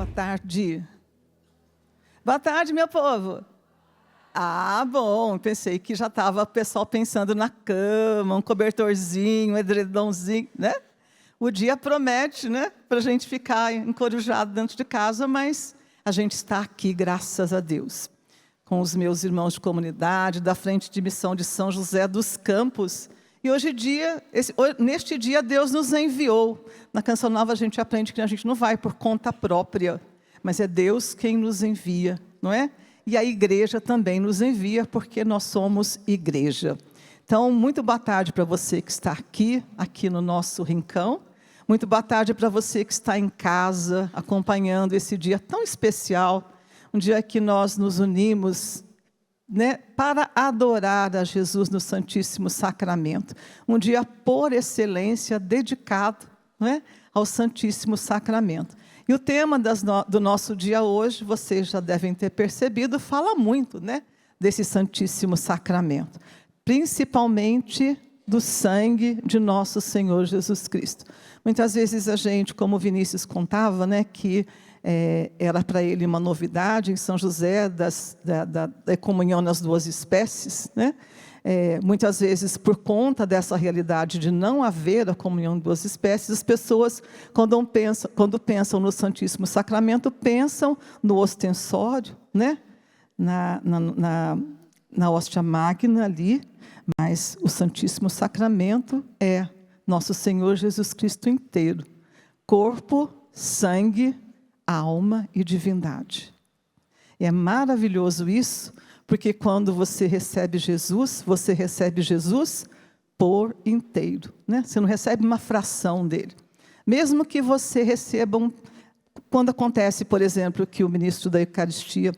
Boa tarde. Boa tarde, meu povo. Bom, pensei que já estava o pessoal pensando na cama, um cobertorzinho, um edredomzinho, né? O dia promete, né? Para a gente ficar encorujado dentro de casa, mas a gente está aqui, graças a Deus, com os meus irmãos de comunidade, da Frente de Missão de São José dos Campos. E neste dia, Deus nos enviou. Na Canção Nova a gente aprende que a gente não vai por conta própria, mas é Deus quem nos envia, não é? E a igreja também nos envia, porque nós somos igreja. Então, muito boa tarde para você que está aqui no nosso rincão. Muito boa tarde para você que está em casa, acompanhando esse dia tão especial, um dia que nós nos unimos, né, para adorar a Jesus no Santíssimo Sacramento. Um dia, por excelência, dedicado, né, ao Santíssimo Sacramento. E o tema do nosso dia hoje, vocês já devem ter percebido, fala muito, né, desse Santíssimo Sacramento. Principalmente do sangue de nosso Senhor Jesus Cristo. Muitas vezes a gente, como o Vinícius contava, né, que era para ele uma novidade em São José da comunhão nas duas espécies, né? Muitas vezes, por conta dessa realidade de não haver a comunhão em duas espécies, as pessoas, quando pensam no Santíssimo Sacramento, pensam no ostensório, né? na hóstia magna ali, mas o Santíssimo Sacramento é nosso Senhor Jesus Cristo inteiro, corpo, sangue, alma e divindade. E é maravilhoso isso, porque quando você recebe Jesus por inteiro, né? Você não recebe uma fração dele. Mesmo que você receba quando acontece, por exemplo, que o ministro da Eucaristia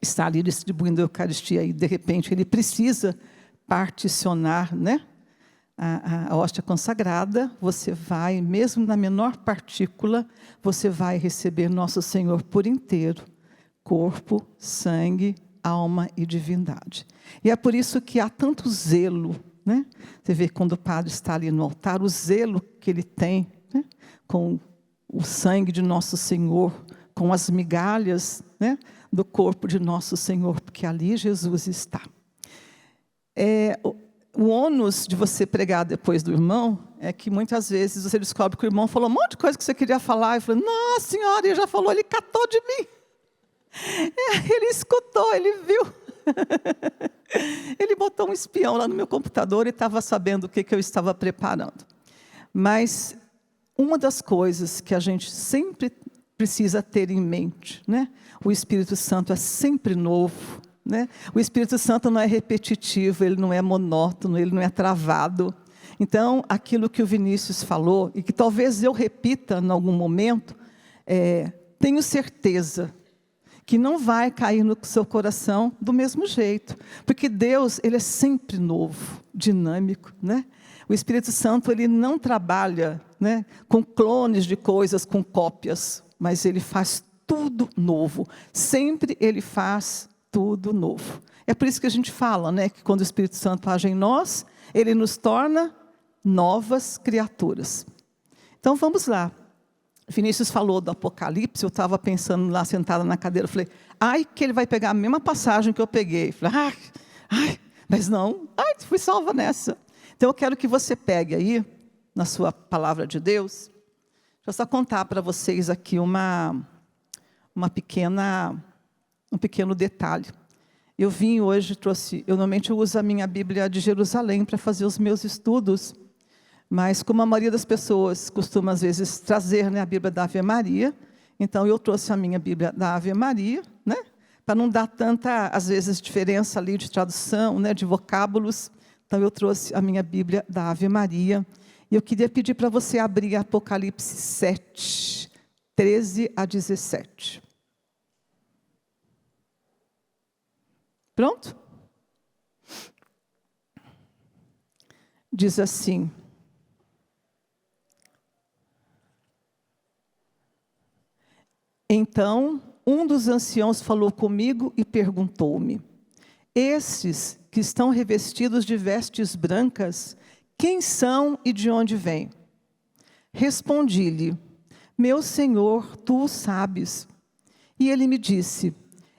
está ali distribuindo a Eucaristia e, de repente, ele precisa particionar, né, a hóstia consagrada, você vai, mesmo na menor partícula, você vai receber nosso Senhor por inteiro, corpo, sangue, alma e divindade. E é por isso que há tanto zelo, né? Você vê quando o padre está ali no altar, o zelo que ele tem, né, com o sangue de nosso Senhor, com as migalhas, né, do corpo de nosso Senhor, porque ali Jesus está. O ônus de você pregar depois do irmão é que muitas vezes você descobre que o irmão falou um monte de coisa que você queria falar, e falou, nossa senhora, ele já falou, ele catou de mim. Ele escutou, ele viu. Ele botou um espião lá no meu computador e estava sabendo o que eu estava preparando. Mas uma das coisas que a gente sempre precisa ter em mente, né? O Espírito Santo é sempre novo, né? O Espírito Santo não é repetitivo, ele não é monótono, ele não é travado. Então, aquilo que o Vinícius falou, e que talvez eu repita em algum momento, tenho certeza que não vai cair no seu coração do mesmo jeito. Porque Deus, ele é sempre novo, dinâmico, né? O Espírito Santo, ele não trabalha, né, com clones de coisas, com cópias, mas ele faz tudo novo. Sempre ele faz tudo novo. É por isso que a gente fala, né, que quando o Espírito Santo age em nós, ele nos torna novas criaturas. Então vamos lá. Vinícius falou do Apocalipse, eu estava pensando lá, sentada na cadeira, eu falei, que ele vai pegar a mesma passagem que eu peguei. Falei, mas não, fui salva nessa. Então eu quero que você pegue aí, na sua palavra de Deus, deixa eu só contar para vocês aqui um pequeno detalhe. Eu vim hoje, eu normalmente uso a minha Bíblia de Jerusalém para fazer os meus estudos, mas como a maioria das pessoas costuma às vezes trazer, né, a Bíblia da Ave Maria, então eu trouxe a minha Bíblia da Ave Maria, né, para não dar tanta, às vezes, diferença ali de tradução, né, de vocábulos. Então eu trouxe a minha Bíblia da Ave Maria. E eu queria pedir para você abrir Apocalipse 7, 13 a 17. Pronto? Diz assim: então, um dos anciãos falou comigo e perguntou-me, estes que estão revestidos de vestes brancas, quem são e de onde vêm? Respondi-lhe, Meu Senhor, tu o sabes. E ele me disse: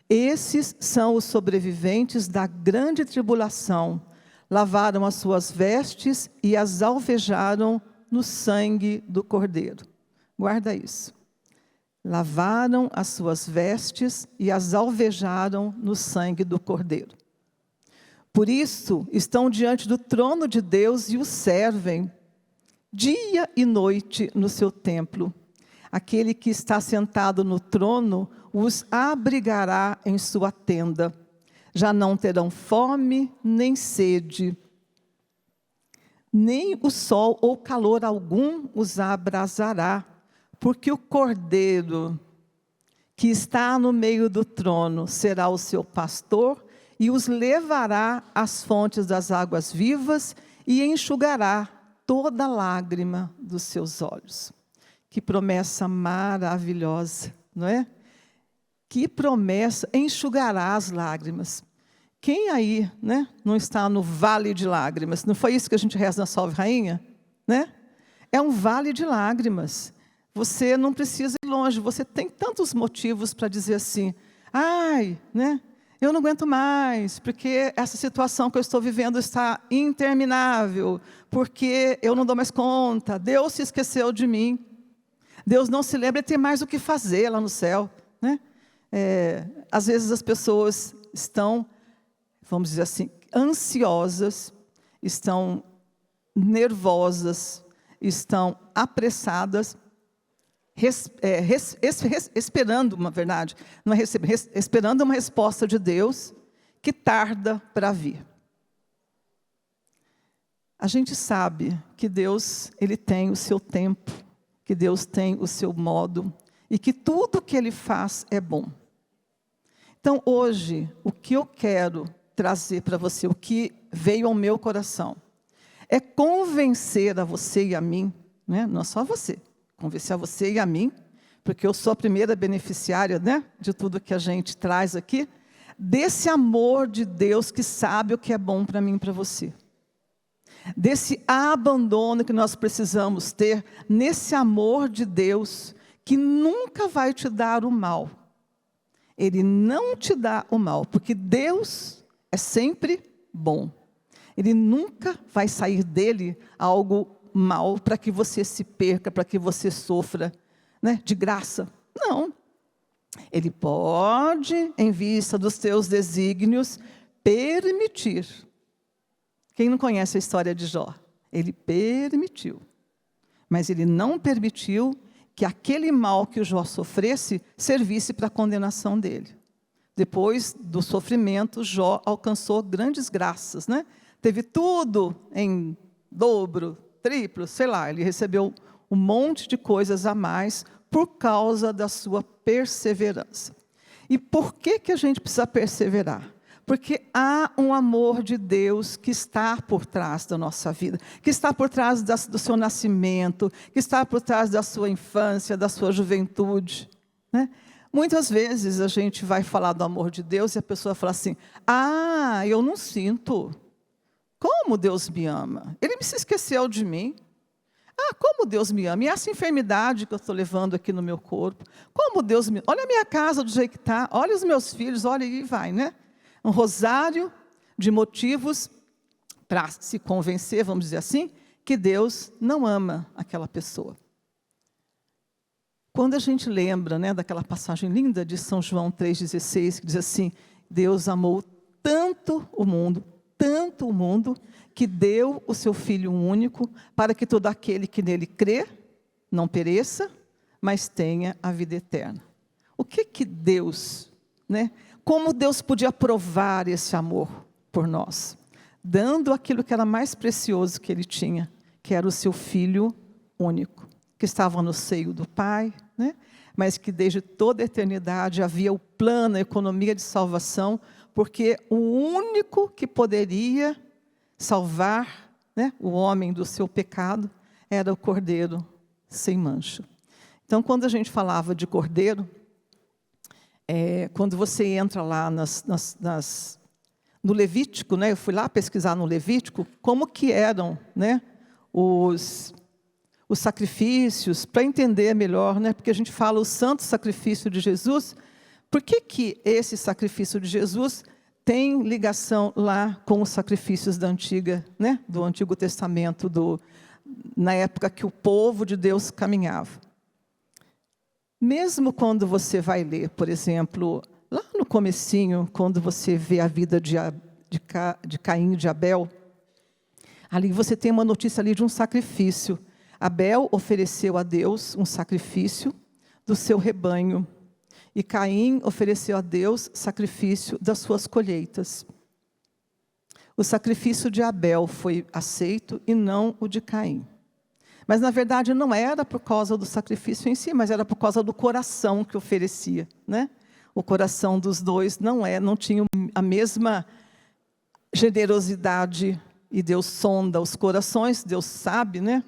esses são os sobreviventes da grande tribulação. Lavaram as suas vestes e as alvejaram no sangue do Cordeiro. Guarda isso. Lavaram as suas vestes e as alvejaram no sangue do Cordeiro. Por isso, estão diante do trono de Deus e o servem, dia e noite no seu templo. Aquele que está sentado no trono os abrigará em sua tenda. Já não terão fome nem sede, nem o sol ou calor algum os abrasará, porque o Cordeiro que está no meio do trono será o seu pastor e os levará às fontes das águas vivas e enxugará toda lágrima dos seus olhos. Que promessa maravilhosa, não é? Que promessa, enxugará as lágrimas. Quem aí, né, não está no vale de lágrimas? Não foi isso que a gente reza na Salve Rainha? Né? É um vale de lágrimas. Você não precisa ir longe, você tem tantos motivos para dizer assim: ai, né, eu não aguento mais, porque essa situação que eu estou vivendo está interminável, porque eu não dou mais conta, Deus se esqueceu de mim, Deus não se lembra, Ele tem mais o que fazer lá no céu. Né? Às vezes as pessoas estão, vamos dizer assim, ansiosas, estão nervosas, estão apressadas, esperando uma verdade, não é esperando uma resposta de Deus que tarda para vir. A gente sabe que Deus, Ele tem o seu tempo, que Deus tem o seu modo e que tudo que Ele faz é bom. Então hoje, o que eu quero trazer para você, o que veio ao meu coração, é convencer a você e a mim, né? Não só você, convencer a você e a mim, porque eu sou a primeira beneficiária, né, de tudo que a gente traz aqui, desse amor de Deus que sabe o que é bom para mim e para você. Desse abandono que nós precisamos ter, nesse amor de Deus, que nunca vai te dar o mal. Ele não te dá o mal, porque Deus é sempre bom. Ele nunca vai sair dele algo mal para que você se perca, para que você sofra, né, de graça. Não. Ele pode, em vista dos seus desígnios, permitir. Quem não conhece a história de Jó? Ele permitiu. Mas ele não permitiu que aquele mal que o Jó sofresse servisse para a condenação dele. Depois do sofrimento, Jó alcançou grandes graças, né? Teve tudo em dobro, triplo, sei lá, ele recebeu um monte de coisas a mais por causa da sua perseverança. E por que a gente precisa perseverar? Porque há um amor de Deus que está por trás da nossa vida, que está por trás do seu nascimento, que está por trás da sua infância, da sua juventude. Né? Muitas vezes a gente vai falar do amor de Deus e a pessoa fala assim: ah, eu não sinto. Como Deus me ama? Ele se esqueceu de mim. Ah, como Deus me ama? E essa enfermidade que eu estou levando aqui no meu corpo, como Deus me ama? Olha a minha casa do jeito que está, olha os meus filhos, olha e vai, né? Um rosário de motivos para se convencer, vamos dizer assim, que Deus não ama aquela pessoa. Quando a gente lembra, né, daquela passagem linda de São João 3,16, que diz assim: Deus amou tanto o mundo, que deu o seu Filho único, para que todo aquele que nele crê, não pereça, mas tenha a vida eterna. O que Deus, né? Como Deus podia provar esse amor por nós? Dando aquilo que era mais precioso que Ele tinha, que era o seu Filho único, que estava no seio do Pai, né? Mas que desde toda a eternidade havia o plano, a economia de salvação, porque o único que poderia salvar, né, o homem do seu pecado era o Cordeiro sem mancha. Então, quando a gente falava de Cordeiro, quando você entra lá no Levítico, né, eu fui lá pesquisar no Levítico, como que eram, né, os sacrifícios, para entender melhor, né? Porque a gente fala o santo sacrifício de Jesus. Por que esse sacrifício de Jesus tem ligação lá com os sacrifícios da antiga, né? Do Antigo Testamento, na época que o povo de Deus caminhava? Mesmo quando você vai ler, por exemplo, lá no comecinho, quando você vê a vida de Caim e de Abel, ali você tem uma notícia ali de um sacrifício. Abel ofereceu a Deus um sacrifício do seu rebanho, e Caim ofereceu a Deus sacrifício das suas colheitas. O sacrifício de Abel foi aceito e não o de Caim. Mas, na verdade, não era por causa do sacrifício em si, mas era por causa do coração que oferecia, né? O coração dos dois não tinha a mesma generosidade, e Deus sonda os corações, Deus sabe, né?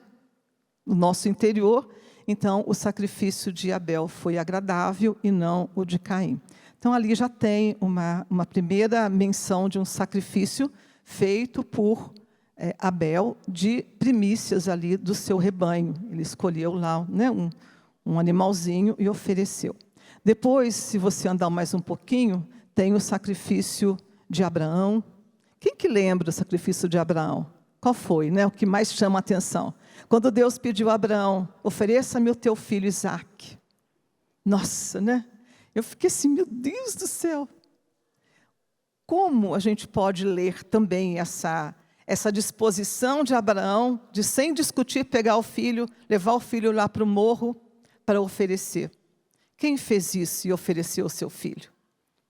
O nosso interior. Então, o sacrifício de Abel foi agradável e não o de Caim. Então, ali já tem uma primeira menção de um sacrifício feito por Abel, de primícias ali do seu rebanho. Ele escolheu lá, né, um animalzinho e ofereceu. Depois, se você andar mais um pouquinho, tem o sacrifício de Abraão. Quem que lembra do sacrifício de Abraão? Qual foi, né, o que mais chama a atenção? Quando Deus pediu a Abraão, ofereça-me o teu filho Isaque. Nossa, né? Eu fiquei assim, meu Deus do céu. Como a gente pode ler também essa disposição de Abraão, de sem discutir, pegar o filho, levar o filho lá para o morro para oferecer? Quem fez isso e ofereceu o seu filho?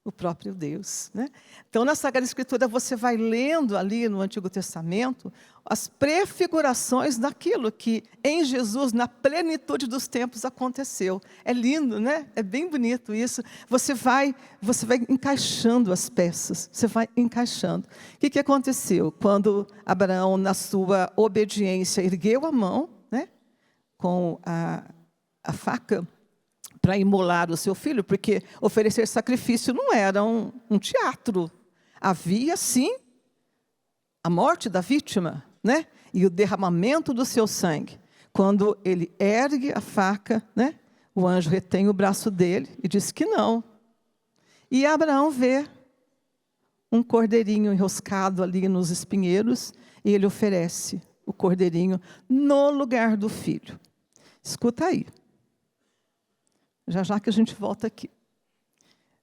O próprio Deus, né? Então, na Sagrada Escritura, você vai lendo ali no Antigo Testamento as prefigurações daquilo que em Jesus, na plenitude dos tempos, aconteceu. É lindo, né? É bem bonito isso. Você vai encaixando as peças, você vai encaixando. O que aconteceu? Quando Abraão, na sua obediência, ergueu a mão, né, com a faca, para imolar o seu filho, porque oferecer sacrifício não era um teatro. Havia, sim, a morte da vítima, né? E o derramamento do seu sangue. Quando ele ergue a faca, né, o anjo retém o braço dele e diz que não. E Abraão vê um cordeirinho enroscado ali nos espinheiros, e ele oferece o cordeirinho no lugar do filho. Escuta aí. Já que a gente volta aqui.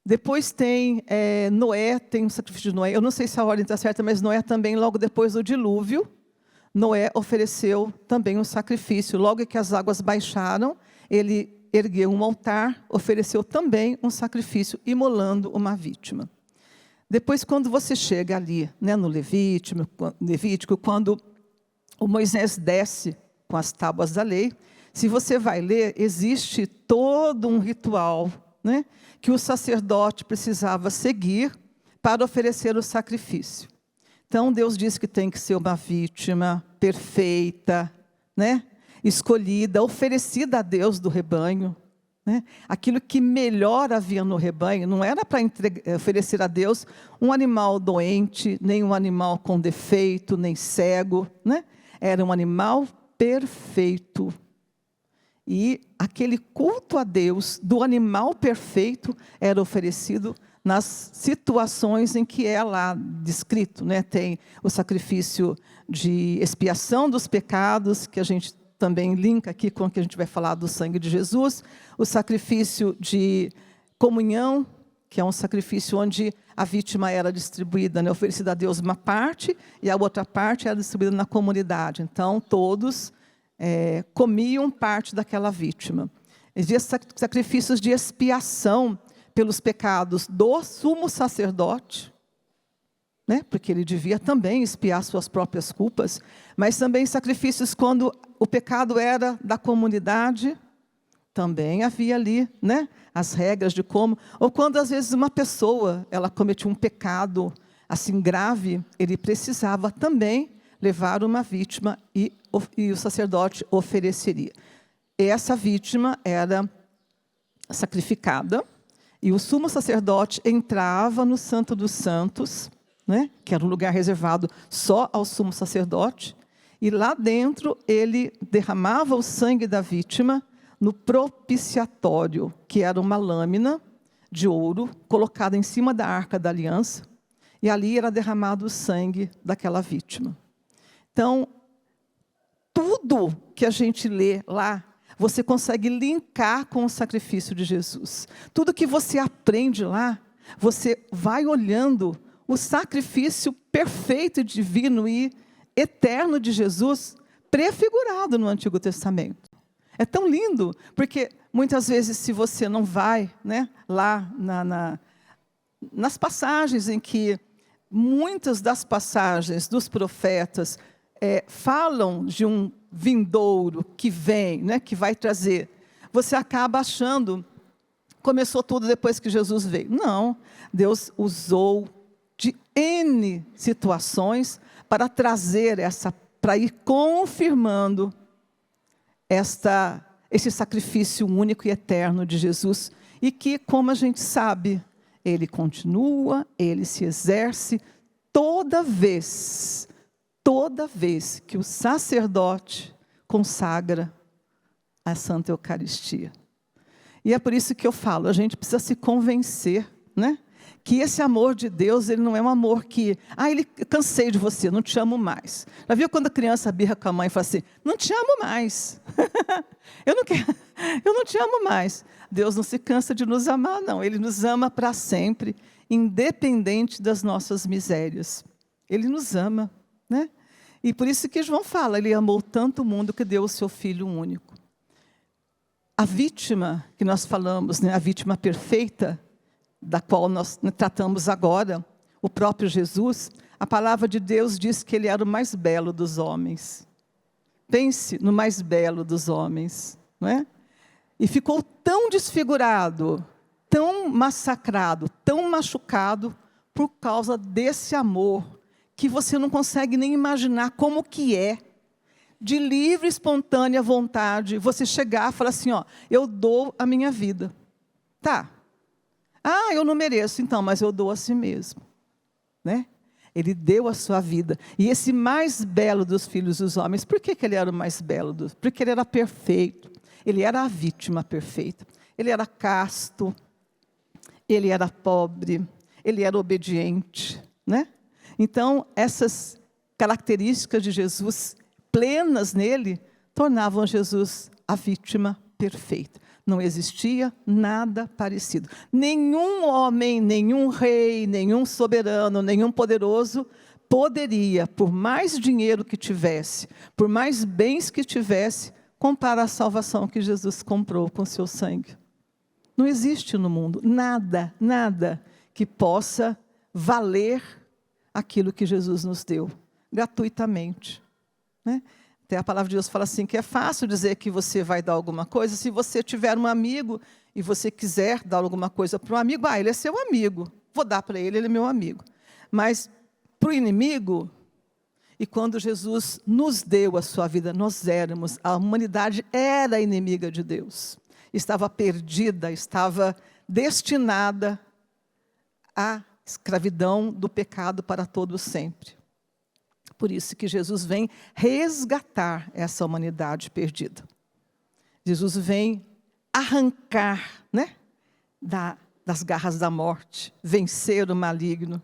Depois tem Noé, tem um sacrifício de Noé. Eu não sei se a ordem está certa, mas Noé também, logo depois do dilúvio, Noé ofereceu também um sacrifício. Logo que as águas baixaram, ele ergueu um altar, ofereceu também um sacrifício, imolando uma vítima. Depois, quando você chega ali, né, no Levítico, quando o Moisés desce com as tábuas da lei, se você vai ler, existe todo um ritual, né, que o sacerdote precisava seguir para oferecer o sacrifício. Então, Deus diz que tem que ser uma vítima perfeita, né, escolhida, oferecida a Deus do rebanho. Né? Aquilo que melhor havia no rebanho não era para oferecer a Deus um animal doente, nem um animal com defeito, nem cego. Né? Era um animal perfeito. E aquele culto a Deus do animal perfeito era oferecido nas situações em que é lá descrito. Né? Tem o sacrifício de expiação dos pecados, que a gente também linka aqui com o que a gente vai falar do sangue de Jesus. O sacrifício de comunhão, que é um sacrifício onde a vítima era distribuída, né? Oferecida a Deus uma parte, e a outra parte era distribuída na comunidade. Então, todos comiam parte daquela vítima. Existia sacrifícios de expiação pelos pecados do sumo sacerdote, né? Porque ele devia também expiar suas próprias culpas, mas também sacrifícios quando o pecado era da comunidade, também havia ali, né, as regras de como, ou quando às vezes uma pessoa, ela cometia um pecado assim grave, ele precisava também levar uma vítima e o sacerdote ofereceria. Essa vítima era sacrificada e o sumo sacerdote entrava no Santo dos Santos, né, que era um lugar reservado só ao sumo sacerdote, E lá dentro ele derramava o sangue da vítima no propiciatório, que era uma lâmina de ouro colocada em cima da Arca da Aliança, e ali era derramado o sangue daquela vítima. Então, tudo que a gente lê lá, você consegue linkar com o sacrifício de Jesus. Tudo que você aprende lá, você vai olhando o sacrifício perfeito, divino e eterno de Jesus, prefigurado no Antigo Testamento. É tão lindo, porque muitas vezes, se você não vai, né, lá nas passagens em que muitas das passagens dos profetas falam de um vindouro que vem, né, que vai trazer, você acaba achando, começou tudo depois que Jesus veio. Não, Deus usou de N situações para trazer para ir confirmando esse sacrifício único e eterno de Jesus, e que, como a gente sabe, ele continua, ele se exerce toda vez que o sacerdote consagra a Santa Eucaristia. E é por isso que eu falo, a gente precisa se convencer, né, que esse amor de Deus, ele não é um amor que, cansei de você, não te amo mais. Já viu quando a criança birra com a mãe e fala assim, não te amo mais. eu não te amo mais. Deus não se cansa de nos amar, não. Ele nos ama para sempre, independente das nossas misérias. Ele nos ama, né? E por isso que João fala, ele amou tanto o mundo que deu o seu Filho único. A vítima que nós falamos, né, a vítima perfeita, da qual nós tratamos agora, o próprio Jesus, a palavra de Deus diz que ele era o mais belo dos homens. Pense no mais belo dos homens, não é? E ficou tão desfigurado, tão massacrado, tão machucado, por causa desse amor, que você não consegue nem imaginar como que é, de livre, espontânea vontade, você chegar e falar assim, eu dou a minha vida. Tá. Eu não mereço, então, mas eu dou a si mesmo, né? Ele deu a sua vida. E esse mais belo dos filhos dos homens, por que ele era o mais belo? Porque ele era perfeito. Ele era a vítima perfeita. Ele era casto. Ele era pobre. Ele era obediente, né? Então, essas características de Jesus, plenas nele, tornavam Jesus a vítima perfeita. Não existia nada parecido. Nenhum homem, nenhum rei, nenhum soberano, nenhum poderoso poderia, por mais dinheiro que tivesse, por mais bens que tivesse, comprar a salvação que Jesus comprou com seu sangue. Não existe no mundo nada que possa valer aquilo que Jesus nos deu, gratuitamente, né? Até a palavra de Deus fala assim, que é fácil dizer que você vai dar alguma coisa, se você tiver um amigo e você quiser dar alguma coisa para um amigo, ele é seu amigo, vou dar para ele, ele é meu amigo. Mas para o inimigo, e quando Jesus nos deu a sua vida, a humanidade era inimiga de Deus, estava perdida, estava destinada à escravidão do pecado para todo sempre. Por isso que Jesus vem resgatar essa humanidade perdida. Jesus vem arrancar, né, das garras da morte, vencer o maligno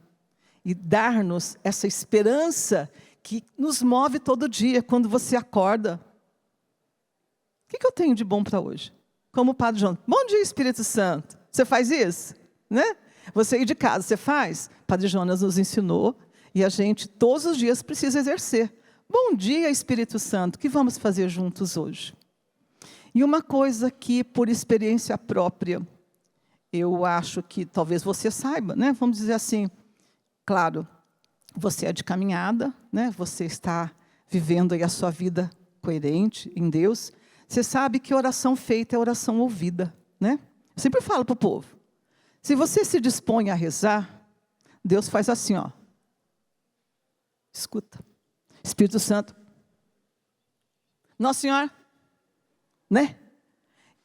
e dar-nos essa esperança que nos move todo dia, quando você acorda. O que eu tenho de bom para hoje? Como o Padre João, bom dia, Espírito Santo. Você faz isso? Né? Você ir de casa, você faz? Padre Jonas nos ensinou. E a gente, todos os dias, precisa exercer. Bom dia, Espírito Santo, o que vamos fazer juntos hoje? E uma coisa que, por experiência própria, eu acho que talvez você saiba, né? Vamos dizer assim, claro, você é de caminhada, né? Você está vivendo aí a sua vida coerente em Deus. Você sabe que oração feita é oração ouvida, né? Eu sempre falo para o povo, se você se dispõe a rezar, Deus faz assim, escuta, Espírito Santo, Nossa Senhora, né?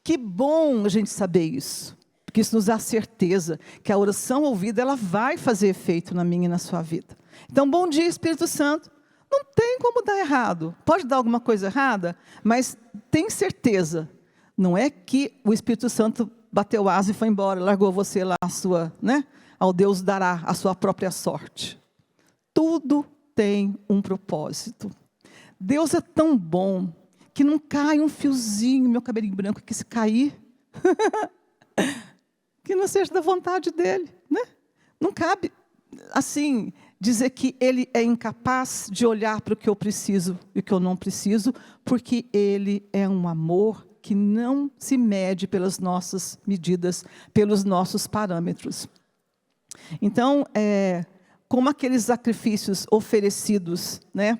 Que bom a gente saber isso, porque isso nos dá certeza que a oração ouvida, ela vai fazer efeito na minha e na sua vida. Então, bom dia, Espírito Santo, Não tem como dar errado. Pode dar alguma coisa errada, mas tem certeza. Não é que o Espírito Santo bateu asa e foi embora, largou você lá a sua, né? Ao Deus dará a sua própria sorte. Tudo tem um propósito. Deus é tão bom que não cai um fiozinho, meu cabelinho branco, que se cair, que não seja da vontade dele, né? Não cabe, assim, dizer que ele é incapaz de olhar para o que eu preciso e o que eu não preciso, porque ele é um amor que não se mede pelas nossas medidas, pelos nossos parâmetros. Então, como aqueles sacrifícios oferecidos, né,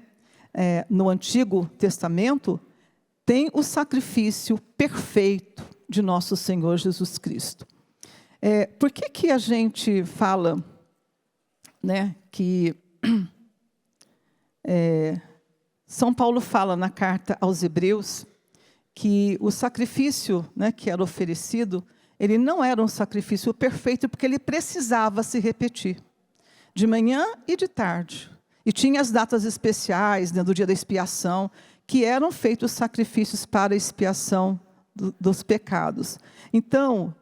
no Antigo Testamento, tem o sacrifício perfeito de nosso Senhor Jesus Cristo. Por que a gente fala, né, que São Paulo fala na carta aos Hebreus que o sacrifício, né, que era oferecido, ele não era um sacrifício perfeito, porque ele precisava se repetir, de manhã e de tarde. E tinha as datas especiais, né, do dia da expiação, que eram feitos sacrifícios para a expiação dos pecados. Então,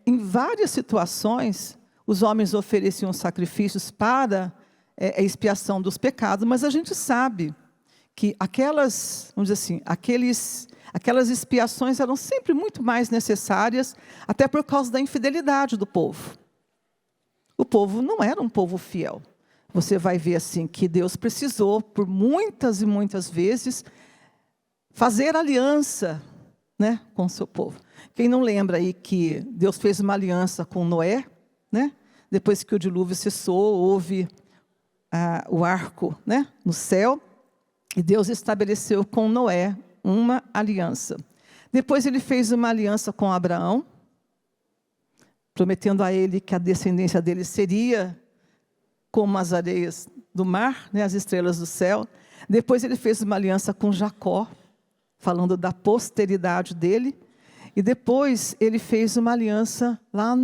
em várias situações, os homens ofereciam sacrifícios para a expiação dos pecados, mas a gente sabe que aquelas, vamos dizer assim, aquelas expiações eram sempre muito mais necessárias, até por causa da infidelidade do povo. O povo não era um povo fiel. Você vai ver assim que Deus precisou, por muitas e muitas vezes, fazer aliança, né, com o seu povo. Quem não lembra aí que Deus fez uma aliança com Noé, né? Depois que o dilúvio cessou, houve o arco, né, no céu, e Deus estabeleceu com Noé uma aliança. Depois ele fez uma aliança com Abraão, prometendo a ele que a descendência dele seria como as areias do mar, né, as estrelas do céu. Depois ele fez uma aliança com Jacó, falando da posteridade dele. E depois ele fez uma aliança lá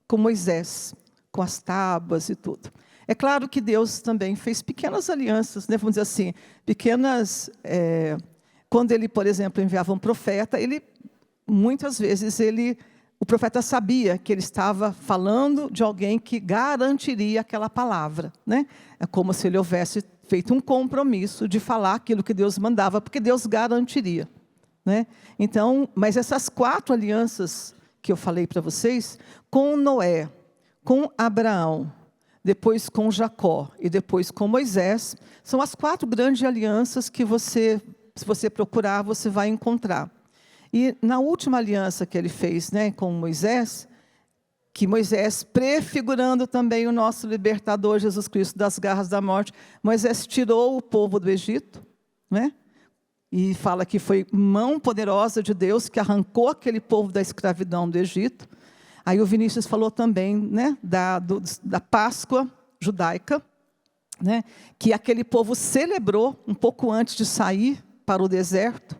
com Moisés, com as tábuas e tudo. É claro que Deus também fez pequenas alianças, né, vamos dizer assim, pequenas... Quando ele, por exemplo, enviava um profeta, muitas vezes o profeta sabia que ele estava falando de alguém que garantiria aquela palavra, né? É como se ele houvesse feito um compromisso de falar aquilo que Deus mandava, porque Deus garantiria, né? Então, mas essas 4 alianças que eu falei para vocês, com Noé, com Abraão, depois com Jacó e depois com Moisés, são as 4 grandes alianças que se você procurar, você vai encontrar. E na última aliança que ele fez, né, com Moisés, que Moisés, prefigurando também o nosso libertador Jesus Cristo das garras da morte, Moisés tirou o povo do Egito, né? E fala que foi mão poderosa de Deus que arrancou aquele povo da escravidão do Egito. Aí o Vinícius falou também, né, da Páscoa judaica, né, que aquele povo celebrou um pouco antes de sair para o deserto,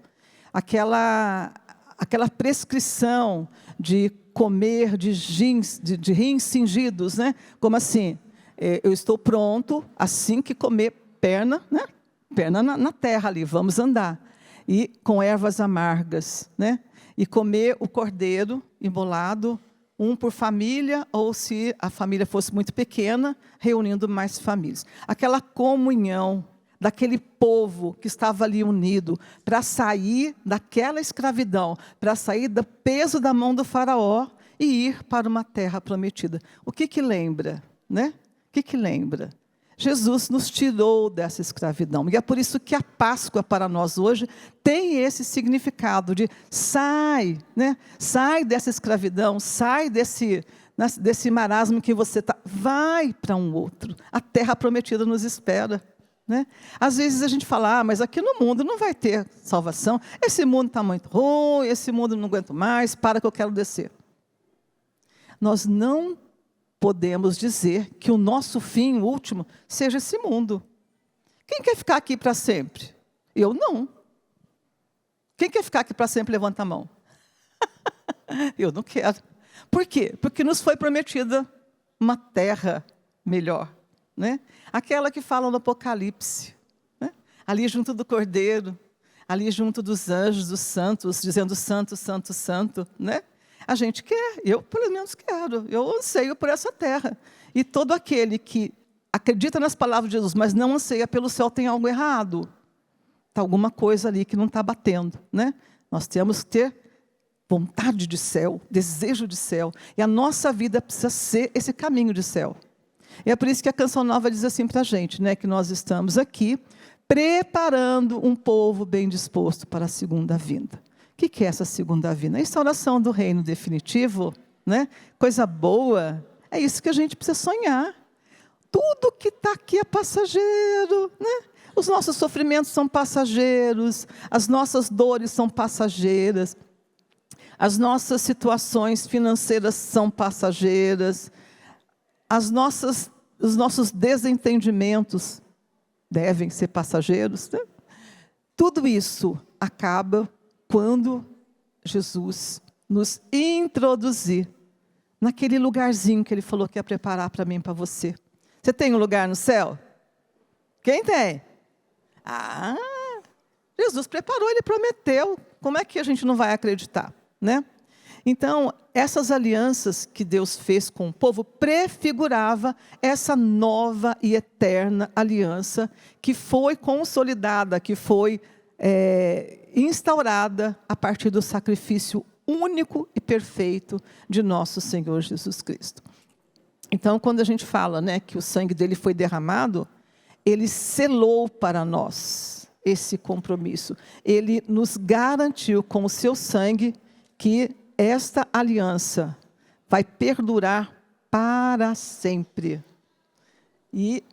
aquela prescrição de comer de rins cingidos, né? Como assim? Eu estou pronto, assim que comer perna, né? Perna na terra ali, vamos andar. E com ervas amargas, né? E comer o cordeiro imolado, um por família, ou se a família fosse muito pequena, reunindo mais famílias. Aquela comunhão daquele povo que estava ali unido para sair daquela escravidão, para sair do peso da mão do faraó e ir para uma terra prometida. O que lembra, né? O que lembra? Jesus nos tirou dessa escravidão. E é por isso que a Páscoa para nós hoje tem esse significado de sai, né? Sai dessa escravidão, sai desse marasmo que você está, vai para um outro. A terra prometida nos espera. Né? Às vezes a gente fala, mas aqui no mundo não vai ter salvação, esse mundo está muito ruim, esse mundo não aguento mais, para que eu quero descer. Nós não podemos dizer que o nosso fim último seja esse mundo. Quem quer ficar aqui para sempre? Eu não. Quem quer ficar aqui para sempre, levanta a mão. Eu não quero. Por quê? Porque nos foi prometida uma terra melhor. né? Aquela que fala no Apocalipse, né? Ali junto do Cordeiro, ali junto dos anjos, dos santos, dizendo santo, santo, santo, né? A gente quer, eu pelo menos quero, eu anseio por essa terra. E todo aquele que acredita nas palavras de Jesus, mas não anseia pelo céu, tem algo errado. Está alguma coisa ali que não está batendo, né? Nós temos que ter vontade de céu, desejo de céu. E a nossa vida precisa ser esse caminho de céu. E é por isso que a Canção Nova diz assim para a gente, né? Que nós estamos aqui preparando um povo bem disposto para a segunda vinda. O que é essa segunda vinda? A instauração do reino definitivo, né? Coisa boa. É isso que a gente precisa sonhar. Tudo que está aqui é passageiro, né? Os nossos sofrimentos são passageiros, as nossas dores são passageiras, as nossas situações financeiras são passageiras, os nossos desentendimentos devem ser passageiros, né? Tudo isso acaba quando Jesus nos introduzir naquele lugarzinho que Ele falou que ia preparar para mim e para você. Você tem um lugar no céu? Quem tem? Ah, Jesus preparou, Ele prometeu. Como é que a gente não vai acreditar, né? Então, essas alianças que Deus fez com o povo prefigurava essa nova e eterna aliança que foi consolidada, que foi instaurada a partir do sacrifício único e perfeito de nosso Senhor Jesus Cristo. Então, quando a gente fala, né, que o sangue dele foi derramado, Ele selou para nós esse compromisso. Ele nos garantiu com o seu sangue que esta aliança vai perdurar para sempre. E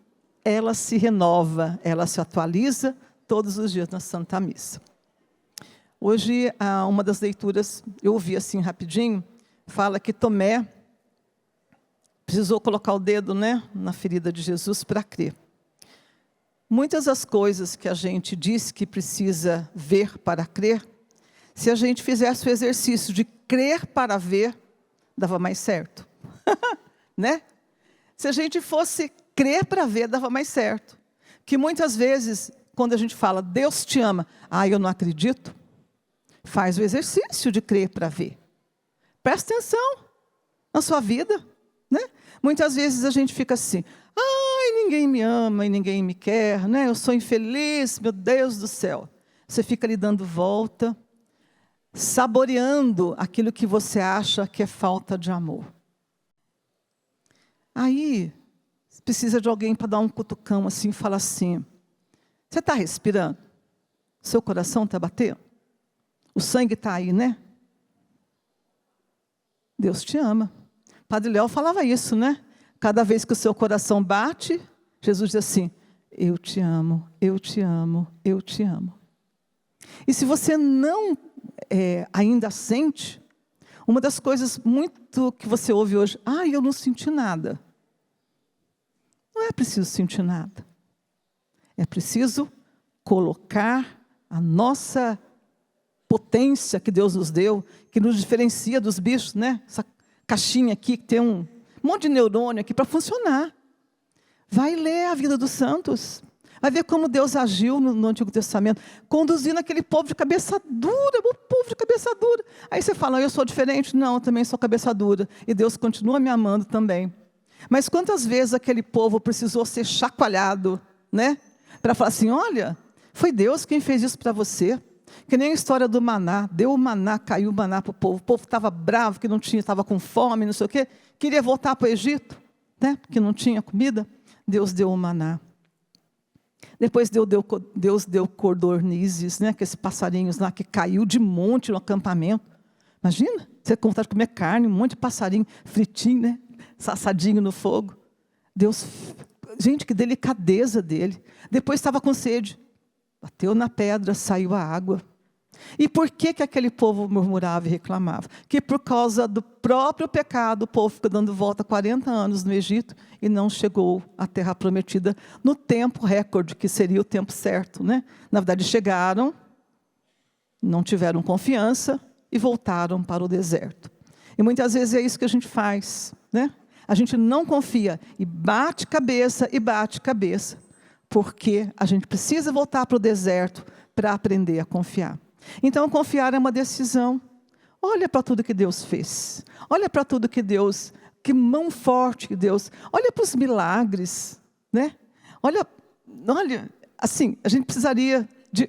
ela se renova, ela se atualiza todos os dias na Santa Missa. Hoje, uma das leituras, eu ouvi assim rapidinho, fala que Tomé precisou colocar o dedo, né, na ferida de Jesus para crer. Muitas das coisas que a gente diz que precisa ver para crer, se a gente fizesse o exercício de crer para ver, dava mais certo. Né? Se a gente fosse crer para ver, dava mais certo. Que muitas vezes, quando a gente fala, Deus te ama, eu não acredito, faz o exercício de crer para ver. Presta atenção na sua vida. Né? Muitas vezes a gente fica assim, ninguém me ama e ninguém me quer, né? Eu sou infeliz, meu Deus do céu. Você fica ali dando volta, saboreando aquilo que você acha que é falta de amor. Aí, precisa de alguém para dar um cutucão assim e falar assim, você está respirando? Seu coração está batendo? O sangue está aí, né? Deus te ama. Padre Léo falava isso, né? Cada vez que o seu coração bate, Jesus diz assim, eu te amo, eu te amo, eu te amo. E se você não ainda sente, uma das coisas muito que você ouve hoje, eu não senti nada. Não é preciso sentir nada. É preciso colocar a nossa potência que Deus nos deu, que nos diferencia dos bichos, né? Essa caixinha aqui que tem um monte de neurônio aqui para funcionar. Vai ler a vida dos santos. Vai ver como Deus agiu no Antigo Testamento, conduzindo aquele povo de cabeça dura, o povo de cabeça dura. Aí você fala, eu sou diferente? Não, eu também sou cabeça dura. E Deus continua me amando também. Mas quantas vezes aquele povo precisou ser chacoalhado, né? Para falar assim, olha, foi Deus quem fez isso para você. Que nem a história do maná, deu o maná, caiu o maná para o povo estava bravo, que não tinha, estava com fome, não sei o quê, queria voltar para o Egito, né? Porque não tinha comida, Deus deu o maná. Depois Deus deu codornizes, né? Aqueles passarinhos lá que caiu de monte no acampamento. Imagina, você com vontade de comer carne, um monte de passarinho fritinho, né? Assadinho no fogo. Deus, gente, que delicadeza dele. Depois estava com sede. Bateu na pedra, saiu a água. E por que aquele povo murmurava e reclamava? Que por causa do próprio pecado, o povo ficou dando volta 40 anos no Egito e não chegou à terra prometida no tempo recorde, que seria o tempo certo, né? Na verdade, chegaram, não tiveram confiança e voltaram para o deserto. E muitas vezes é isso que a gente faz, né? A gente não confia e bate cabeça, porque a gente precisa voltar para o deserto para aprender a confiar. Então, confiar é uma decisão. Olha para tudo que Deus fez. Olha para tudo que Deus, que mão forte que Deus. Olha para os milagres, né? Olha, assim, a gente precisaria de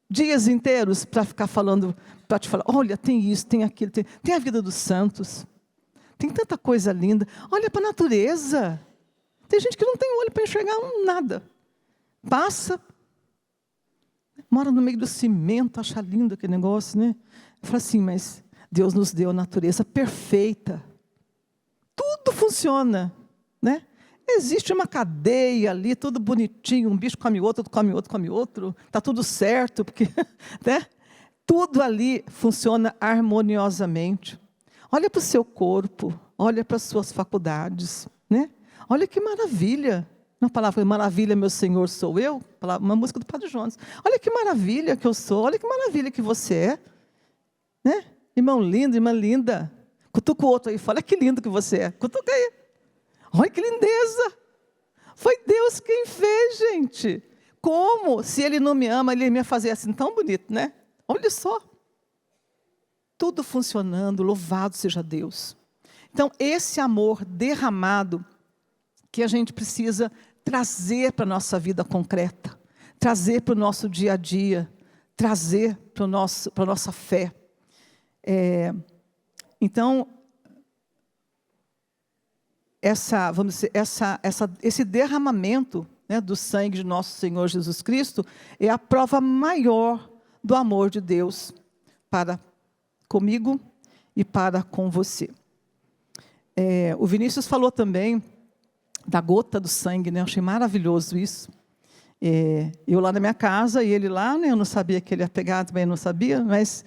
dias inteiros para ficar falando, para te falar, olha, tem isso, tem aquilo, tem a vida dos santos. Tem tanta coisa linda. Olha para a natureza. Tem gente que não tem olho para enxergar nada. Passa, mora no meio do cimento, acha lindo aquele negócio, né? Fala assim, mas Deus nos deu a natureza perfeita. Tudo funciona, né? Existe uma cadeia ali, tudo bonitinho, um bicho come outro, outro come outro, come outro. Está tudo certo, porque né? Tudo ali funciona harmoniosamente. Olha para o seu corpo, olha para as suas faculdades, né? Olha que maravilha. Uma palavra, maravilha, meu Senhor, sou eu. Uma música do Padre Jones. Olha que maravilha que eu sou, olha que maravilha que você é. Né? Irmão lindo, irmã linda. Cutuca o outro aí, fala, olha que lindo que você é. Cutuca aí. Olha que lindeza. Foi Deus quem fez, gente. Como? Se Ele não me ama, Ele ia fazer assim tão bonito, né? Olha só. Tudo funcionando, louvado seja Deus. Então, esse amor derramado que a gente precisa trazer para a nossa vida concreta, trazer para o nosso dia a dia, trazer para a nossa fé. Então, esse derramamento, né, do sangue de nosso Senhor Jesus Cristo é a prova maior do amor de Deus para comigo e para com você. O Vinícius falou também da gota do sangue, né? Eu achei maravilhoso isso. Eu lá na minha casa e ele lá, né? Eu não sabia que ele ia pegar, também não sabia, mas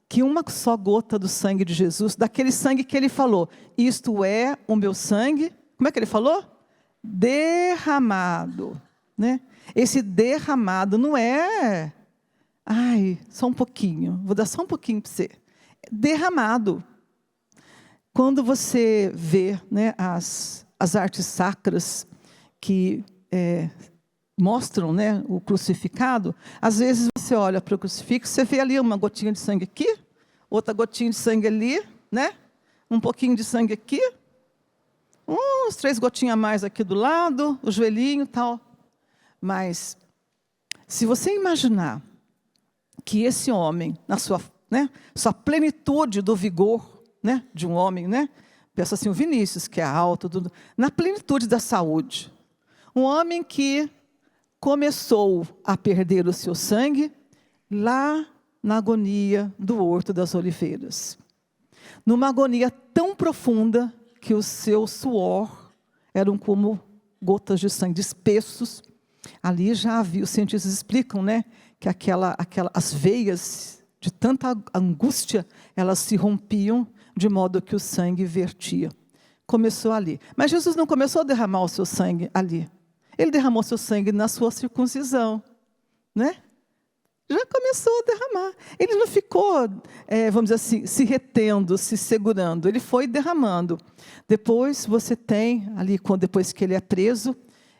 que uma só gota do sangue de Jesus, daquele sangue que ele falou, isto é o meu sangue, como é que ele falou? Derramado, né? Esse derramado não é, só um pouquinho, vou dar só um pouquinho para você. Derramado. Quando você vê, né, as artes sacras que mostram, né, o crucificado, às vezes você olha para o crucifixo, você vê ali uma gotinha de sangue aqui, outra gotinha de sangue ali, né, um pouquinho de sangue aqui, uns 3 gotinhas a mais aqui do lado, o joelhinho e tal. Mas, se você imaginar que esse homem, na sua plenitude do vigor, né, de um homem, né? Pensa assim, o Vinícius, que é alto, na plenitude da saúde. Um homem que começou a perder o seu sangue lá na agonia do Horto das Oliveiras. Numa agonia tão profunda que o seu suor eram como gotas de sangue, espessos. Ali já havia, os cientistas explicam, né, que as veias de tanta angústia, elas se rompiam de modo que o sangue vertia. Começou ali. Mas Jesus não começou a derramar o seu sangue ali. Ele derramou seu sangue na sua circuncisão, né? Já começou a derramar. Ele não ficou, vamos dizer assim, se retendo, se segurando. Ele foi derramando. Depois você tem, ali, depois que ele é preso,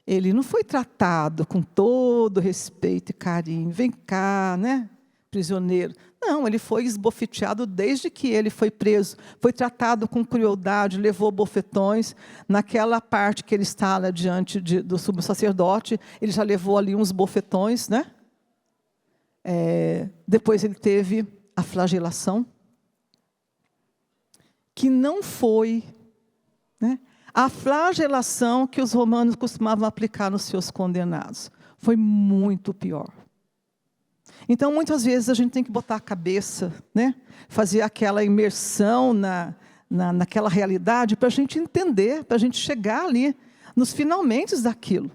ele não foi tratado com todo respeito e carinho. Vem cá, né, prisioneiro. Não, ele foi esbofeteado desde que ele foi preso. Foi tratado com crueldade, levou bofetões. Naquela parte que ele está lá diante do sumo sacerdote, ele já levou ali uns bofetões, né? Depois ele teve a flagelação, que não foi, né, a flagelação que os romanos costumavam aplicar nos seus condenados. Foi muito pior. Então, muitas vezes, a gente tem que botar a cabeça, né? Fazer aquela imersão naquela realidade para a gente entender, para a gente chegar ali nos finalmente daquilo.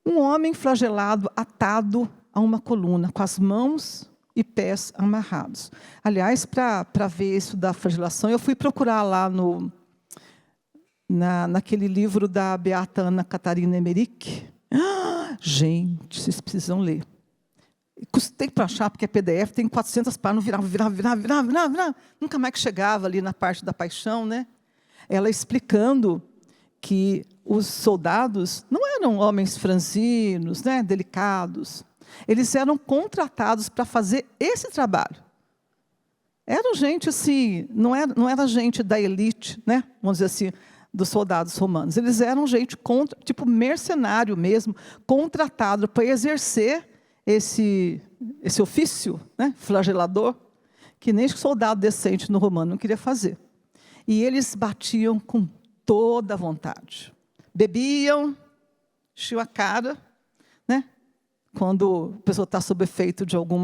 Um homem flagelado, atado a uma coluna, com as mãos e pés amarrados. Aliás, para ver isso da flagelação, eu fui procurar lá naquele livro da beata Ana Catarina Emmerich. Gente, vocês precisam ler. Custei para achar, porque é PDF, tem 400 páginas, virava. Nunca mais que chegava ali na parte da paixão, né? ela explicando que os soldados não eram homens franzinos, né, delicados. Eles eram contratados para fazer esse trabalho. Eram gente assim, não era gente da elite, né, vamos dizer assim, dos soldados romanos. Eles eram gente tipo mercenário mesmo, contratado para exercer esse ofício, né, flagelador, que nem soldado decente no romano não queria fazer. E eles batiam com toda a vontade. Bebiam, enchiam a cara, né? Quando a pessoa está sob efeito de algum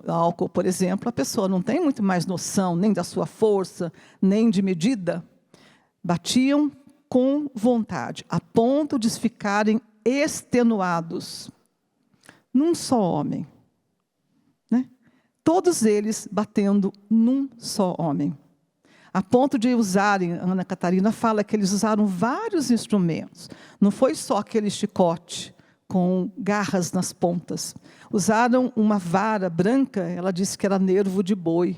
álcool, por exemplo, a pessoa não tem muito mais noção nem da sua força, nem de medida. Batiam com vontade, a ponto de ficarem extenuados. Num só homem. Né? Todos eles batendo num só homem. A ponto de usarem, Ana Catarina fala que eles usaram vários instrumentos. Não foi só aquele chicote com garras nas pontas. Usaram uma vara branca, ela disse que era nervo de boi.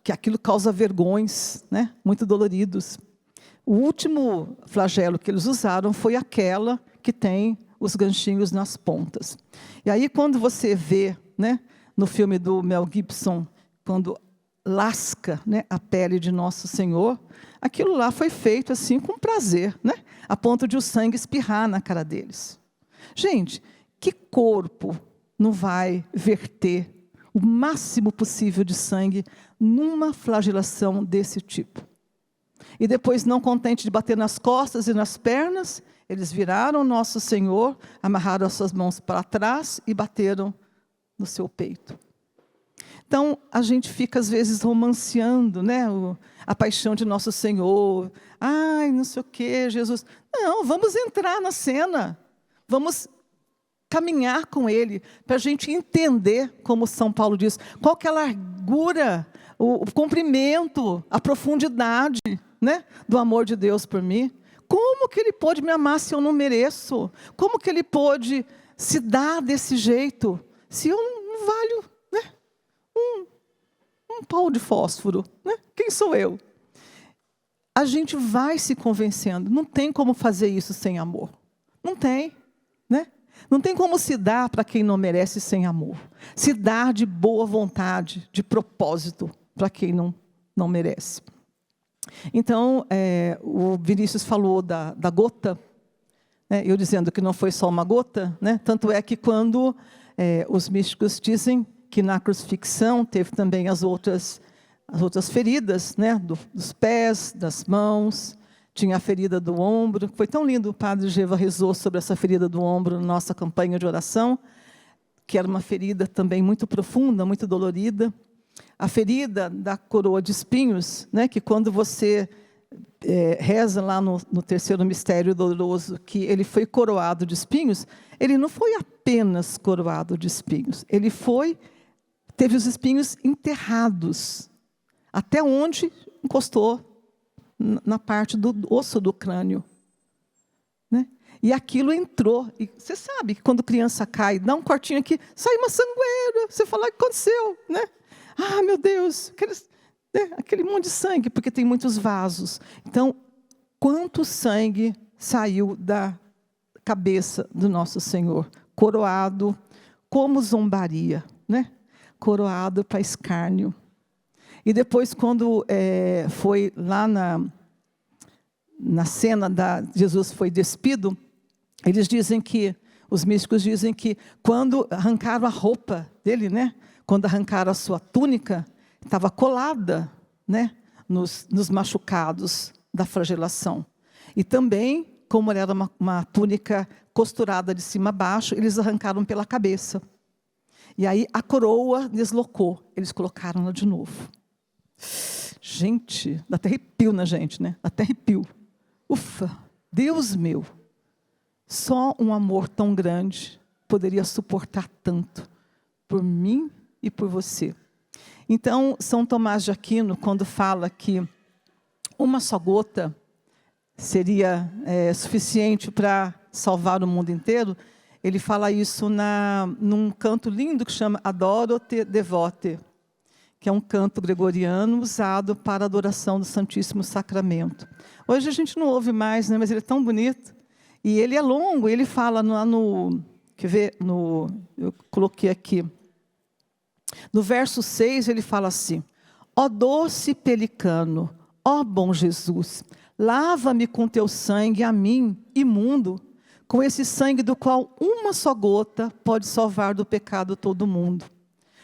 Que aquilo causa vergões, né? Muito doloridos. O último flagelo que eles usaram foi aquela que tem os ganchinhos nas pontas. E aí, quando você vê, né, no filme do Mel Gibson, quando lasca, né, a pele de Nosso Senhor, aquilo lá foi feito assim com prazer, né, a ponto de o sangue espirrar na cara deles. Gente, que corpo não vai verter o máximo possível de sangue numa flagelação desse tipo? E depois, não contente de bater nas costas e nas pernas, eles viraram Nosso Senhor, amarraram as suas mãos para trás e bateram no seu peito. Então, a gente fica, às vezes, romanceando, né, a paixão de Nosso Senhor. Ai, não sei o quê, Jesus. Não, vamos entrar na cena. Vamos caminhar com Ele, para a gente entender, como São Paulo diz, qual que é a largura, o comprimento, a profundidade, né, do amor de Deus por mim. Como que Ele pôde me amar se eu não mereço? Como que Ele pôde se dar desse jeito, se eu não valho, né, um pau de fósforo? Né? Quem sou eu? A gente vai se convencendo. Não tem como fazer isso sem amor. Não tem, né? Não tem como se dar para quem não merece sem amor. Se dar de boa vontade, de propósito, para quem não merece. Então, o Vinícius falou da gota, né, eu dizendo que não foi só uma gota, né, tanto é que quando os místicos dizem que na crucifixão teve também as outras feridas, né, dos pés, das mãos, tinha a ferida do ombro. Foi tão lindo, o padre Geva rezou sobre essa ferida do ombro na nossa campanha de oração, que era uma ferida também muito profunda, muito dolorida. A ferida da coroa de espinhos, né, que quando você reza lá no terceiro mistério doloroso, que ele foi coroado de espinhos, ele não foi apenas coroado de espinhos, ele teve os espinhos enterrados, até onde encostou na parte do osso do crânio. Né? E aquilo entrou. E você sabe que quando criança cai, dá um cortinho aqui, sai uma sangueira. Você fala, o que aconteceu? Né? Ah, meu Deus, aquele monte de sangue, porque tem muitos vasos. Então, quanto sangue saiu da cabeça do Nosso Senhor? Coroado, como zombaria, né? Coroado para escárnio. E depois, quando foi lá na cena Jesus foi despido, eles dizem que, os místicos dizem que quando arrancaram a roupa dele, né, quando arrancaram a sua túnica, estava colada, né, nos machucados da flagelação. E também, como era uma túnica costurada de cima a baixo, eles arrancaram pela cabeça. E aí a coroa deslocou, eles colocaram-na de novo. Gente, dá até arrepio na gente, né? Dá até arrepio. Ufa, Deus meu, só um amor tão grande poderia suportar tanto por mim e por você. Então, São Tomás de Aquino, quando fala que uma só gota seria suficiente para salvar o mundo inteiro, ele fala isso num canto lindo que chama Adoro te devote, que é um canto gregoriano usado para a adoração do Santíssimo Sacramento. Hoje a gente não ouve mais, né? Mas ele é tão bonito. E ele é longo, ele fala quer ver? Eu coloquei aqui. No verso 6, ele fala assim: ó doce pelicano, ó bom Jesus, lava-me com teu sangue, a mim, imundo, com esse sangue do qual uma só gota pode salvar do pecado todo mundo.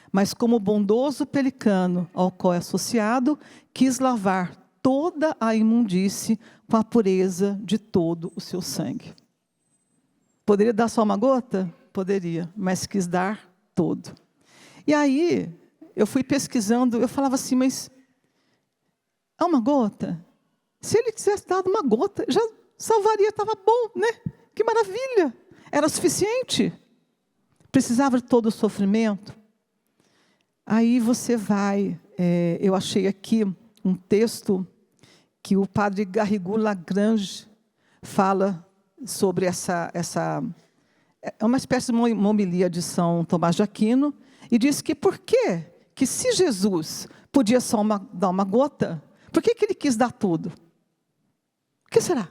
Mas como bondoso pelicano ao qual é associado, quis lavar toda a imundície com a pureza de todo o seu sangue. Poderia dar só uma gota? Poderia, mas quis dar todo. E aí, eu fui pesquisando, eu falava assim, mas é uma gota? Se ele tivesse dado uma gota, já salvaria, estava bom, né? Que maravilha! Era suficiente. Precisava de todo o sofrimento. Aí você vai, eu achei aqui um texto que o padre Garrigou Lagrange fala sobre é uma espécie de uma homilia de São Tomás de Aquino, e diz que por quê? Que se Jesus podia só dar uma gota, por que ele quis dar tudo? O que será?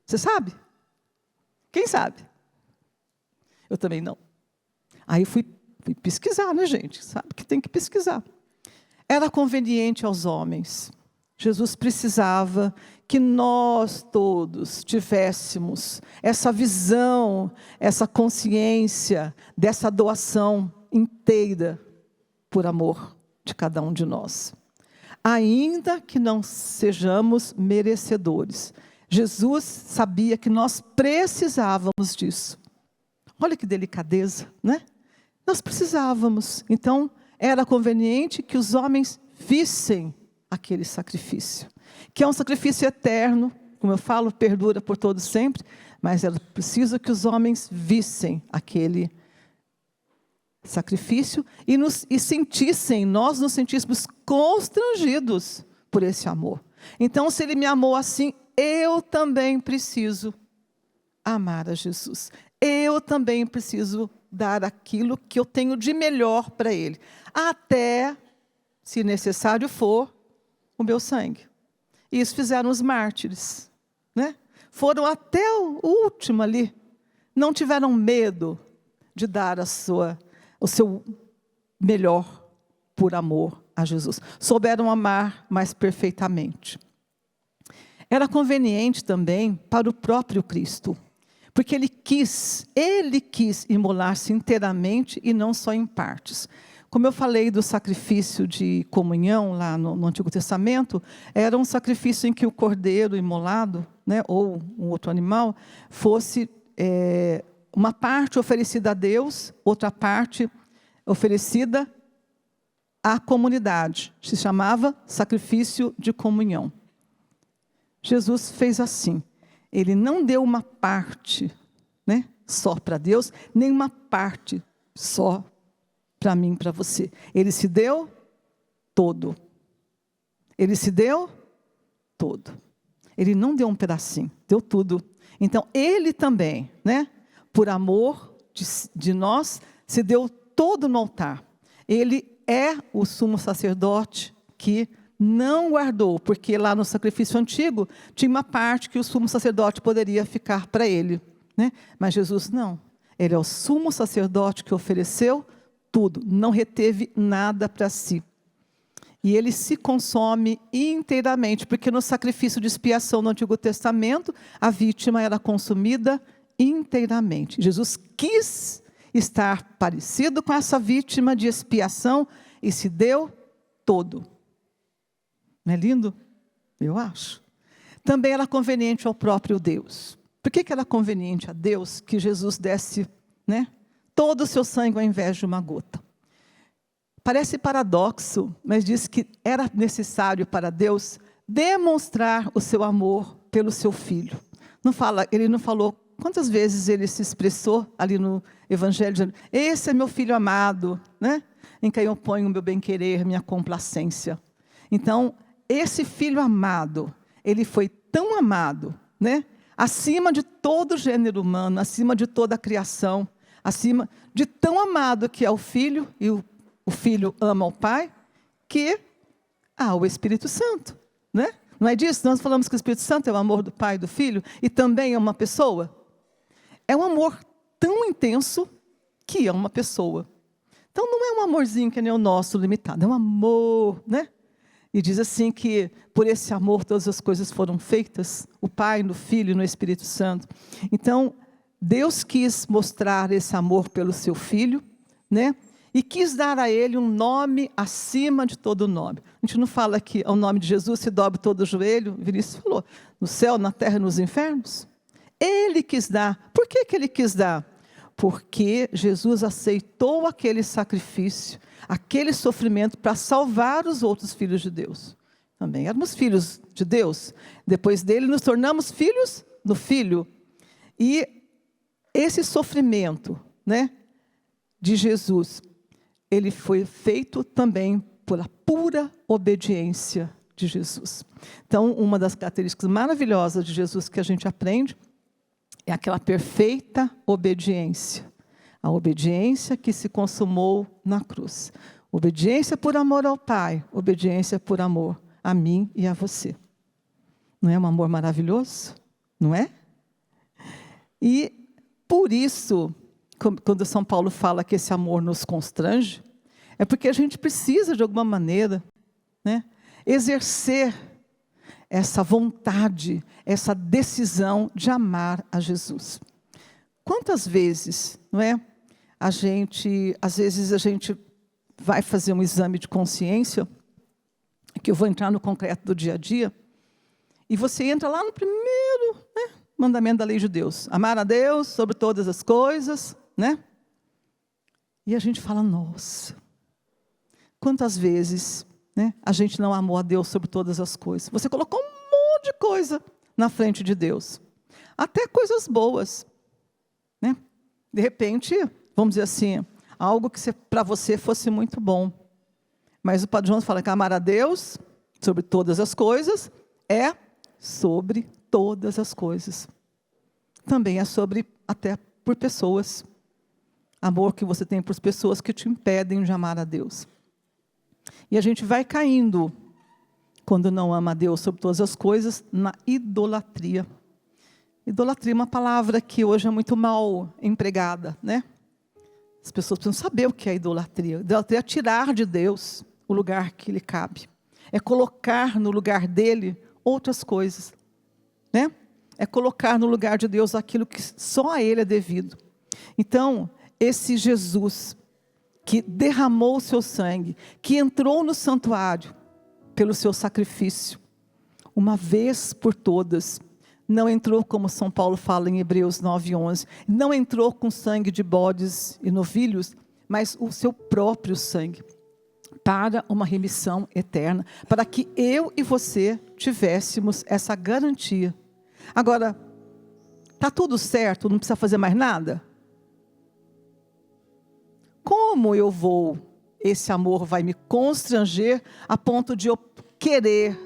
Você sabe? Quem sabe? Eu também não. Aí fui pesquisar, né, gente? Sabe que tem que pesquisar. Era conveniente aos homens. Jesus precisava que nós todos tivéssemos essa visão, essa consciência dessa doação inteira por amor de cada um de nós. Ainda que não sejamos merecedores, Jesus sabia que nós precisávamos disso. Olha que delicadeza, né? Nós precisávamos. Então, era conveniente que os homens vissem aquele sacrifício, que é um sacrifício eterno, como eu falo, perdura por todo sempre, mas era preciso que os homens vissem aquele sacrifício e sentissem, nós nos sentíssemos constrangidos por esse amor. Então, se ele me amou assim, eu também preciso amar a Jesus. Eu também preciso dar aquilo que eu tenho de melhor para ele. Até, se necessário for, o meu sangue. E isso fizeram os mártires, né? Foram até o último ali. Não tiveram medo de dar o seu melhor por amor a Jesus. Souberam amar mais perfeitamente. Era conveniente também para o próprio Cristo, porque ele quis imolar-se inteiramente e não só em partes. Como eu falei do sacrifício de comunhão lá no Antigo Testamento, era um sacrifício em que o cordeiro imolado, né, ou um outro animal, fosse uma parte oferecida a Deus, outra parte oferecida à comunidade. Se chamava sacrifício de comunhão. Jesus fez assim. Ele não deu uma parte, né, só para Deus, nem uma parte só para mim, para você. Ele se deu todo. Ele se deu todo. Ele não deu um pedacinho, deu tudo. Então, ele também, né, por amor de nós, se deu todo no altar. Ele é o sumo sacerdote que não guardou, porque lá no sacrifício antigo tinha uma parte que o sumo sacerdote poderia ficar para ele, né? Mas Jesus não. Ele é o sumo sacerdote que ofereceu tudo, não reteve nada para si. E ele se consome inteiramente, porque no sacrifício de expiação no Antigo Testamento, a vítima era consumida inteiramente. Jesus quis estar parecido com essa vítima de expiação e se deu todo. Não é lindo? Eu acho. Também era conveniente ao próprio Deus. Por que era conveniente a Deus que Jesus desse, né, todo o seu sangue ao invés de uma gota? Parece paradoxo, mas diz que era necessário para Deus demonstrar o seu amor pelo seu Filho. Ele não falou quantas vezes ele se expressou ali no Evangelho, dizendo, esse é meu Filho amado, né, em quem eu ponho o meu bem-querer, minha complacência. Então, esse Filho amado, ele foi tão amado, né, acima de todo o gênero humano, acima de toda a criação, acima de tão amado que é o Filho, e o Filho ama o Pai, que há o Espírito Santo, né? Não é disso? Nós falamos que o Espírito Santo é o amor do Pai e do Filho e também é uma pessoa. É um amor tão intenso que é uma pessoa. Então não é um amorzinho que nem o nosso, limitado, é um amor, né? E diz assim que por esse amor todas as coisas foram feitas, o Pai, no Filho e no Espírito Santo. Então, Deus quis mostrar esse amor pelo seu Filho, né? E quis dar a ele um nome acima de todo nome. A gente não fala que ao nome de Jesus se dobre todo o joelho, Vinícius falou, no céu, na terra e nos infernos. Ele quis dar. Por que ele quis dar? Porque Jesus aceitou aquele sacrifício, aquele sofrimento para salvar os outros filhos de Deus. Também éramos filhos de Deus. Depois dele nos tornamos filhos do Filho. E esse sofrimento, né, de Jesus, ele foi feito também pela pura obediência de Jesus. Então, uma das características maravilhosas de Jesus que a gente aprende é aquela perfeita obediência. A obediência que se consumou na cruz. Obediência por amor ao Pai, obediência por amor a mim e a você. Não é um amor maravilhoso? Não é? E por isso, quando São Paulo fala que esse amor nos constrange, é porque a gente precisa, de alguma maneira, né, exercer essa vontade, essa decisão de amar a Jesus. Quantas vezes, não é? Às vezes a gente vai fazer um exame de consciência, que eu vou entrar no concreto do dia a dia, e você entra lá no primeiro, né, mandamento da lei de Deus. Amar a Deus sobre todas as coisas, né? E a gente fala, nossa, quantas vezes, né, a gente não amou a Deus sobre todas as coisas. Você colocou um monte de coisa na frente de Deus. Até coisas boas, né? De repente, vamos dizer assim, algo que para você fosse muito bom. Mas o Padre João fala que amar a Deus sobre todas as coisas é sobre todas as coisas. Também é sobre, até por pessoas. Amor que você tem por pessoas que te impedem de amar a Deus. E a gente vai caindo, quando não ama a Deus sobre todas as coisas, na idolatria. Idolatria é uma palavra que hoje é muito mal empregada, né? As pessoas precisam saber o que é idolatria. Idolatria é tirar de Deus o lugar que lhe cabe. É colocar no lugar dele outras coisas, né? É colocar no lugar de Deus aquilo que só a ele é devido. Então, esse Jesus que derramou o seu sangue, que entrou no santuário pelo seu sacrifício, uma vez por todas, não entrou como São Paulo fala em Hebreus 9:11, não entrou com sangue de bodes e novilhos, mas o seu próprio sangue, para uma remissão eterna, para que eu e você tivéssemos essa garantia. Agora, está tudo certo, não precisa fazer mais nada? Como esse amor vai me constranger a ponto de eu querer,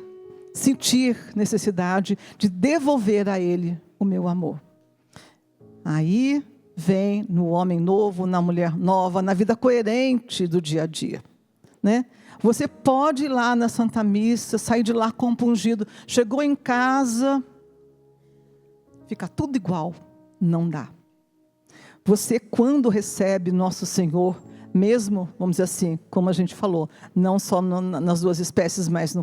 sentir necessidade de devolver a ele o meu amor? Aí vem no homem novo, na mulher nova, na vida coerente do dia a dia, né? Você pode ir lá na Santa Missa, sair de lá compungido, chegou em casa, fica tudo igual, não dá. Você, quando recebe nosso Senhor, mesmo, vamos dizer assim, como a gente falou, não só nas duas espécies, mas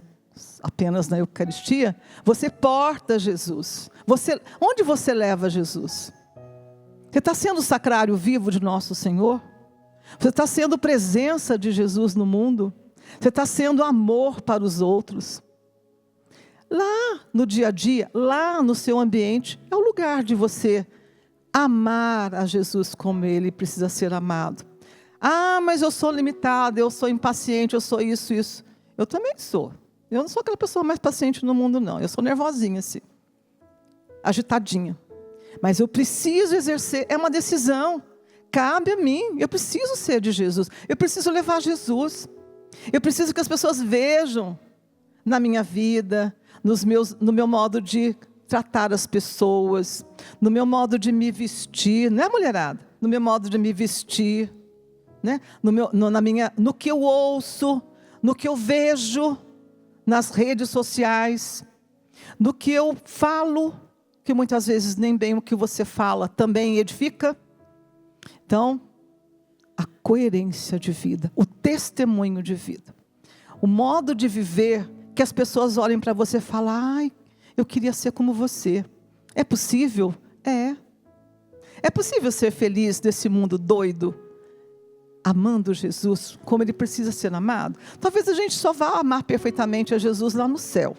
apenas na Eucaristia, você porta Jesus. Onde você leva Jesus? Você está sendo o sacrário vivo de nosso Senhor? Você está sendo presença de Jesus no mundo? Você está sendo amor para os outros? Lá no dia a dia, lá no seu ambiente, é o lugar de você amar a Jesus como Ele precisa ser amado. Ah, mas eu sou limitada, eu sou impaciente, eu sou isso. Eu também sou. Eu não sou aquela pessoa mais paciente no mundo, não. Eu sou nervosinha, assim, agitadinha. Mas eu preciso exercer, é uma decisão. Cabe a mim, eu preciso ser de Jesus. Eu preciso levar Jesus. Eu preciso que as pessoas vejam na minha vida, no meu modo de tratar as pessoas, no meu modo de me vestir, não é, mulherada? No meu modo de me vestir, né? No que eu ouço, no que eu vejo nas redes sociais, no que eu falo, que muitas vezes nem bem o que você fala também edifica. Então, a coerência de vida, o testemunho de vida, o modo de viver que as pessoas olhem para você e falem: ai, eu queria ser como você. É possível? É. É possível ser feliz nesse mundo doido, amando Jesus como Ele precisa ser amado? Talvez a gente só vá amar perfeitamente a Jesus lá no céu,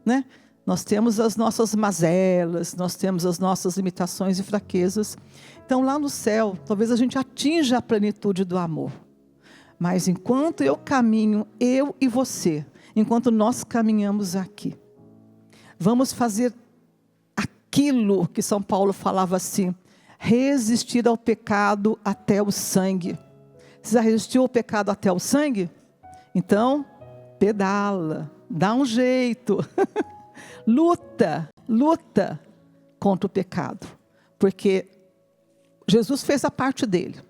né? Nós temos as nossas mazelas, nós temos as nossas limitações e fraquezas. Então lá no céu, talvez a gente atinja a plenitude do amor. Mas enquanto eu caminho, eu e você, enquanto nós caminhamos aqui, vamos fazer aquilo que São Paulo falava assim: resistir ao pecado até o sangue. Você já resistiu ao pecado até o sangue? Então, pedala, dá um jeito. Luta contra o pecado. Porque Jesus fez a parte dele.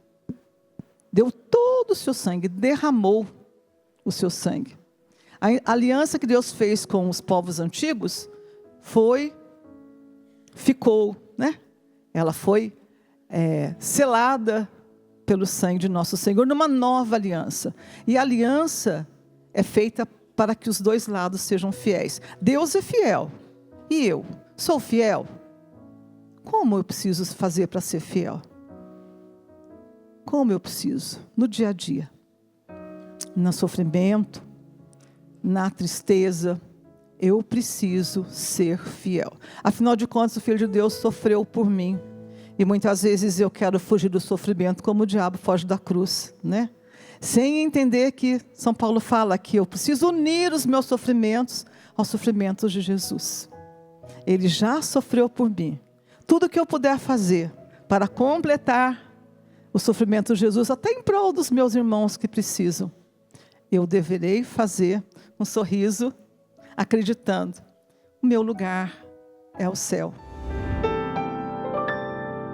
Deu todo o seu sangue, derramou o seu sangue. A aliança que Deus fez com os povos antigos ficou, né? Ela foi selada pelo sangue de nosso Senhor numa nova aliança. E a aliança é feita para que os dois lados sejam fiéis. Deus é fiel. E eu sou fiel? Como eu preciso fazer para ser fiel? Como eu preciso? No dia a dia. No sofrimento, na tristeza, eu preciso ser fiel. Afinal de contas, o Filho de Deus sofreu por mim. E muitas vezes eu quero fugir do sofrimento como o diabo foge da cruz, né? Sem entender que São Paulo fala que eu preciso unir os meus sofrimentos aos sofrimentos de Jesus. Ele já sofreu por mim. Tudo que eu puder fazer para completar o sofrimento de Jesus, até em prol dos meus irmãos que precisam, eu deverei fazer um sorriso, acreditando: o meu lugar é o céu.